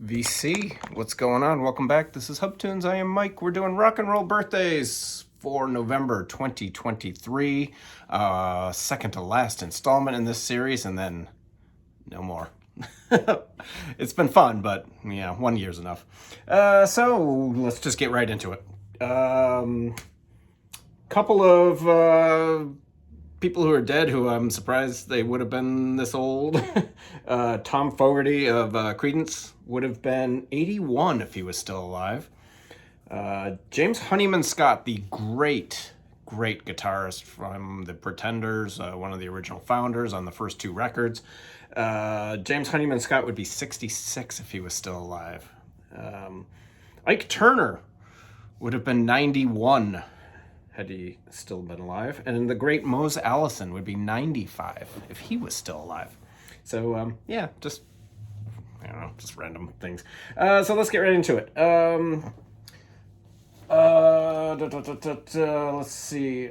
VC, what's going on? Welcome back. This is Hub Tunes. I am Mike. We're doing rock and roll birthdays for November 2023. Second to last installment in this series, and then no more. It's been fun, but yeah, 1 year's enough. So let's just get right into it. Couple of people who are dead who I'm surprised they would have been this old. Tom Fogerty of Kiedis would have been 81 if he was still alive. James Honeyman Scott, the great guitarist from the Pretenders, one of the original founders on the first two records. James Honeyman Scott would be 66 if he was still alive. Ike Turner would have been 91 had he still been alive. And the great Mose Allison would be 95 if he was still alive. So, yeah, just, I don't know, just random things. So let's get right into it. Let's see.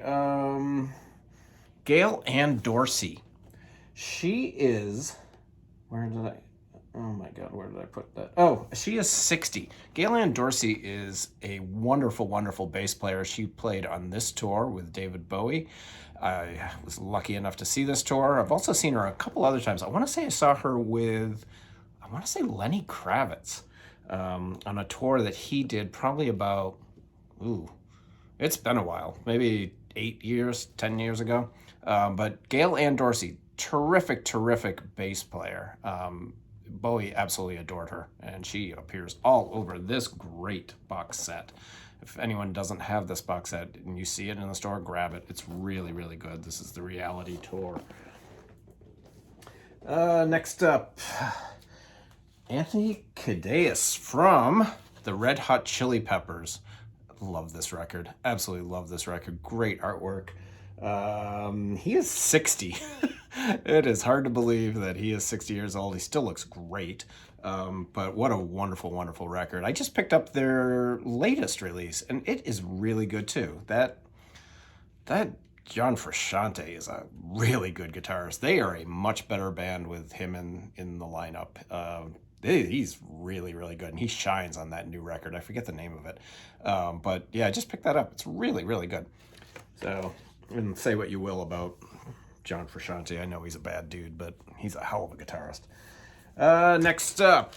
Gail Dorsey. She is, oh my God, where did I put that? Oh, she is 60. Gail Dorsey is a wonderful, wonderful bass player. She played on this tour with David Bowie. I was lucky enough to see this tour. I've also seen her a couple other times. I want to say I saw her with, Lenny Kravitz on a tour that he did probably about, it's been a while, maybe 8 years, 10 years ago. But Gail Dorsey, terrific bass player. Bowie absolutely adored her, and she appears all over this great box set. If anyone doesn't have this box set and you see it in the store, grab it. It's really, really good. This is the reality tour. Next up, Anthony Kiedis from the Red Hot Chili Peppers. Love this record. Absolutely love this record. Great artwork. He is 60. It is hard to believe that he is 60 years old. He still looks great. But what a wonderful, wonderful record. I just picked up their latest release, and it is really good too. That John Frusciante is a really good guitarist. They are a much better band with him in the lineup. He's really, really good, and he shines on that new record. I forget the name of it. But yeah, I just picked that up. It's really, really good. So, and say what you will about John Frusciante. I know he's a bad dude, but he's a hell of a guitarist. Next up,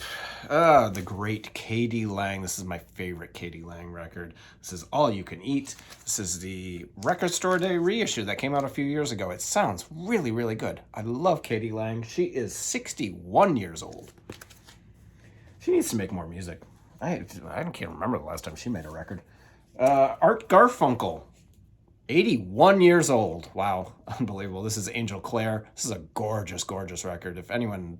the great K.D. Lang. This is my favorite K.D. Lang record. This is All You Can Eat. This is the Record Store Day reissue that came out a few years ago. It sounds really, really good. I love K.D. Lang. She is 61 years old. She needs to make more music. I can't remember the last time she made a record. Art Garfunkel. 81 years old. Wow, unbelievable. This is Angel Clare. This is a gorgeous, gorgeous record. If anyone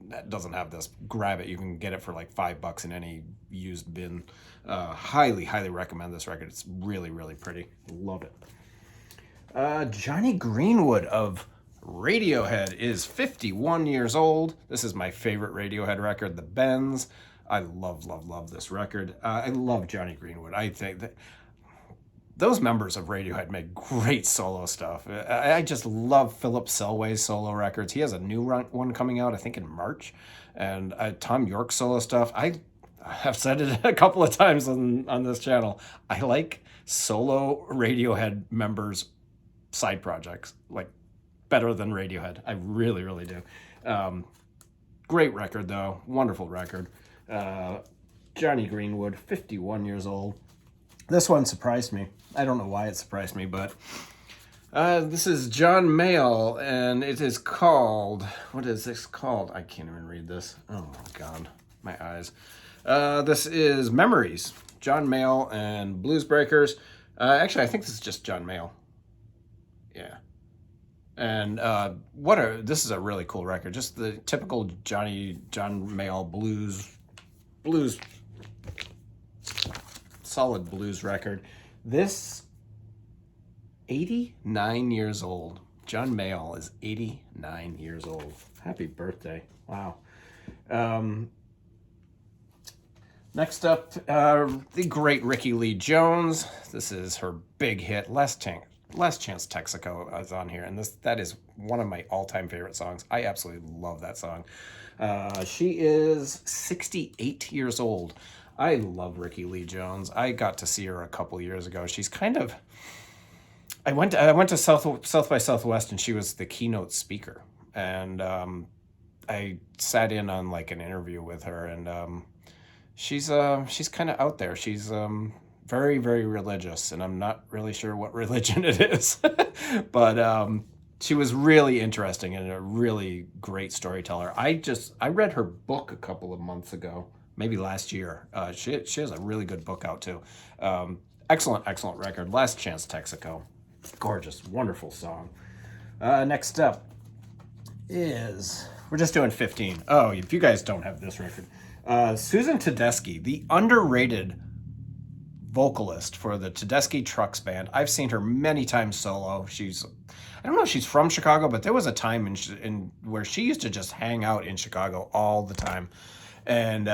that doesn't have this, grab it. You can get it for like $5 in any used bin. Highly, highly recommend this record. It's really, really pretty. Love it. Johnny Greenwood of Radiohead is 51 years old. This is my favorite Radiohead record, The Bends. I love this record. I love Johnny Greenwood. I think that those members of Radiohead make great solo stuff. I just love Philip Selway's solo records. He has a new one coming out, I think, in March. And Tom York's solo stuff. I have said it a couple of times on this channel. I like solo Radiohead members' side projects, like, better than Radiohead. I really, really do. Great record, though. Wonderful record. Johnny Greenwood, 51 years old. This one surprised me. I don't know why it surprised me, but this is John Mayall, and it is called, what is this called? I can't even read this. Oh my God, my eyes. This is Memories, John Mayall and Blues Breakers. Actually, I think this is just John Mayall. Yeah. And this is a really cool record. Just the typical John Mayall blues, solid blues record. This, 89 years old. John Mayall is 89 years old. Happy birthday. Wow. Next up, the great Rickie Lee Jones. This is her big hit, Last Chance Texaco is on here, and that is one of my all-time favorite songs. I absolutely love that song. She is 68 years old. I love Ricky Lee Jones. I got to see her a couple years ago. She's kind of. I went to South by Southwest, and she was the keynote speaker, and I sat in on like an interview with her, and she's kind of out there. She's very, very religious, and I'm not really sure what religion it is, but she was really interesting and a really great storyteller. I read her book a couple of months ago, maybe last year. She has a really good book out too. Excellent record. Last Chance Texaco, gorgeous, wonderful song. Next up is, we're just doing 15. Oh, if you guys don't have this record, Susan Tedeschi, the underrated vocalist for the Tedeschi Trucks Band. I've seen her many times solo. I don't know if she's from Chicago, but there was a time in where she used to just hang out in Chicago all the time. And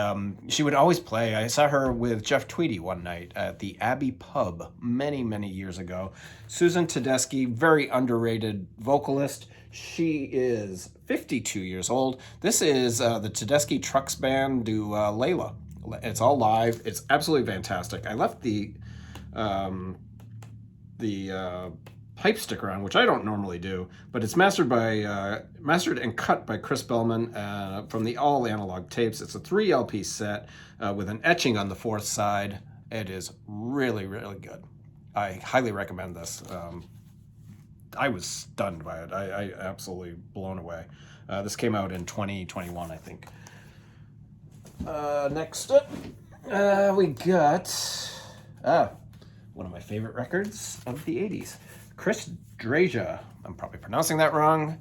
she would always play. I saw her with Jeff Tweedy one night at the Abbey Pub many, many years ago. Susan Tedeschi, very underrated vocalist. She is 52 years old. This is the Tedeschi Trucks Band do Layla. It's all live. It's absolutely fantastic. I left the pipe sticker on, which I don't normally do, but it's mastered and cut by Chris Bellman from the All Analog Tapes. It's a 3 LP set with an etching on the 4th side. It is really, really good. I highly recommend this. I was stunned by it. I absolutely blown away. This came out in 2021, I think. Next up, we got one of my favorite records of the 80s. Chris Dreja. I'm probably pronouncing that wrong.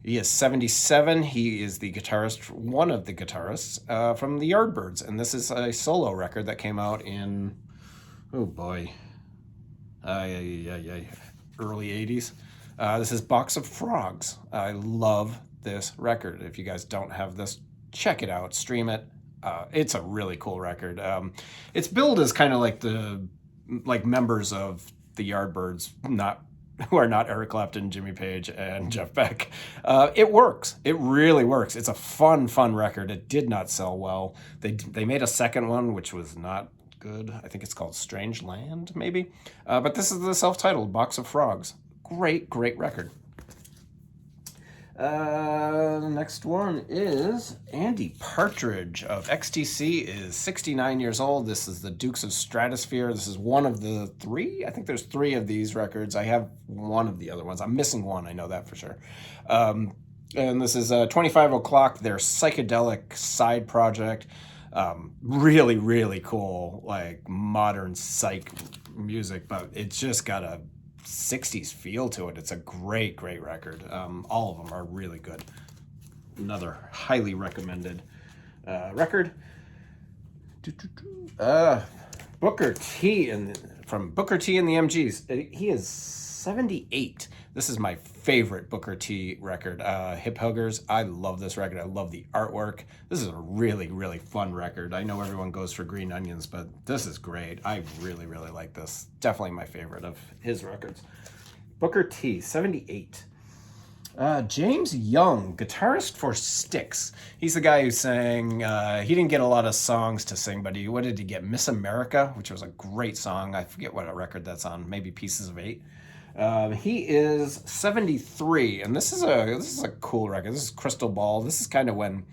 He is 77. He is the guitarist, one of the guitarists from the Yardbirds. And this is a solo record that came out in, oh boy, early 80s. This is Box of Frogs. I love this record. If you guys don't have this, check it out, stream it. It's a really cool record. It's billed as kind of like members of the Yardbirds, who are not Eric Clapton, Jimmy Page, and Jeff Beck. It works. It really works. It's a fun record. It did not sell well. They made a second one, which was not good. I think it's called Strange Land, maybe. But this is the self-titled Box of Frogs. Great record. The next one is Andy Partridge of XTC is 69 years old. This is the Dukes of Stratosphere. This is one of the 3. I think there's 3 of these records. I have one of the other ones. I'm missing one. I know that for sure. And this is 25 O'Clock, their psychedelic side project. Really cool, like modern psych music, but it's just got a 60s feel to it. It's a great record. All of them are really good. Another highly recommended record. Booker T from Booker T and the MGs. He is 78. This is my favorite Booker T record. Hip Huggers. I love this record. I love the artwork. This is a really fun record. I know everyone goes for Green Onions, but this is great. I really like this. Definitely my favorite of his records. Booker T, 78. James Young, guitarist for Styx. He's the guy who sang, he didn't get a lot of songs to sing, but what did he get? Miss America, which was a great song. I forget what record that's on, maybe Pieces of Eight. He is 73, and this is a cool record. This is Crystal Ball. This is kind of when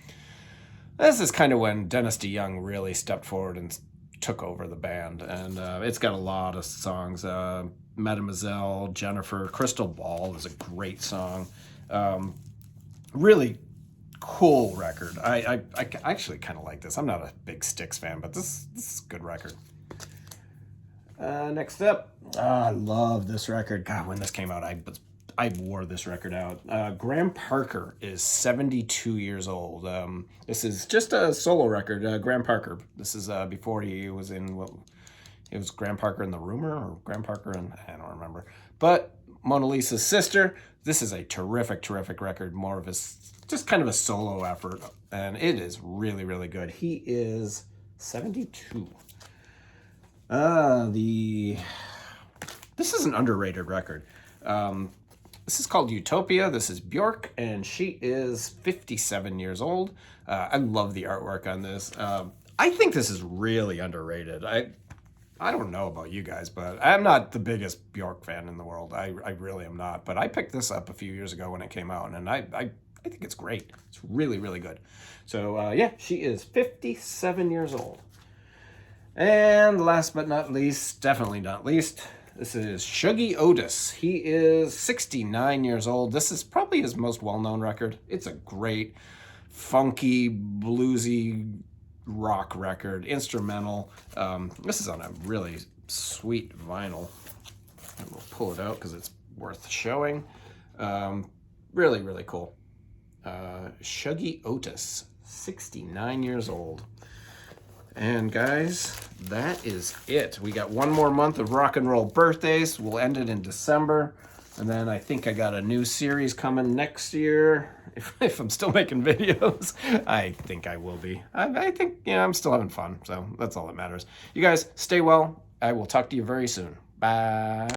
Dennis DeYoung really stepped forward and took over the band, and it's got a lot of songs. Mademoiselle, Jennifer, Crystal Ball is a great song. Really cool record. I actually kind of like this. I'm not a big Styx fan, but this is a good record. Next up, I love this record. God, when this came out, I wore this record out. Graham Parker is 72 years old. This is just a solo record. Graham Parker. This is before he was in it was Graham Parker and the Rumor, or Graham Parker and I don't remember. But Mona Lisa's sister. This is a terrific record. More of just kind of a solo effort, and it is really good. He is 72. This is an underrated record. This is called Utopia. This is Bjork, and she is 57 years old. I love the artwork on this. I think this is really underrated. I don't know about you guys, but I'm not the biggest Bjork fan in the world. I really am not. But I picked this up a few years ago when it came out, and I think it's great. It's really, really good. So, yeah, she is 57 years old. And last but not least, definitely not least, this is Shuggie Otis. He is 69 years old. This is probably his most well-known record. It's a great, funky, bluesy rock record, instrumental. This is on a really sweet vinyl. And we'll pull it out because it's worth showing. Really, really cool. Shuggie Otis, 69 years old. And guys, that is it. We got one more month of rock and roll birthdays. We'll end it in December. And then I think I got a new series coming next year. If I'm still making videos, I think I will be. I think, I'm still having fun. So that's all that matters. You guys, stay well. I will talk to you very soon. Bye.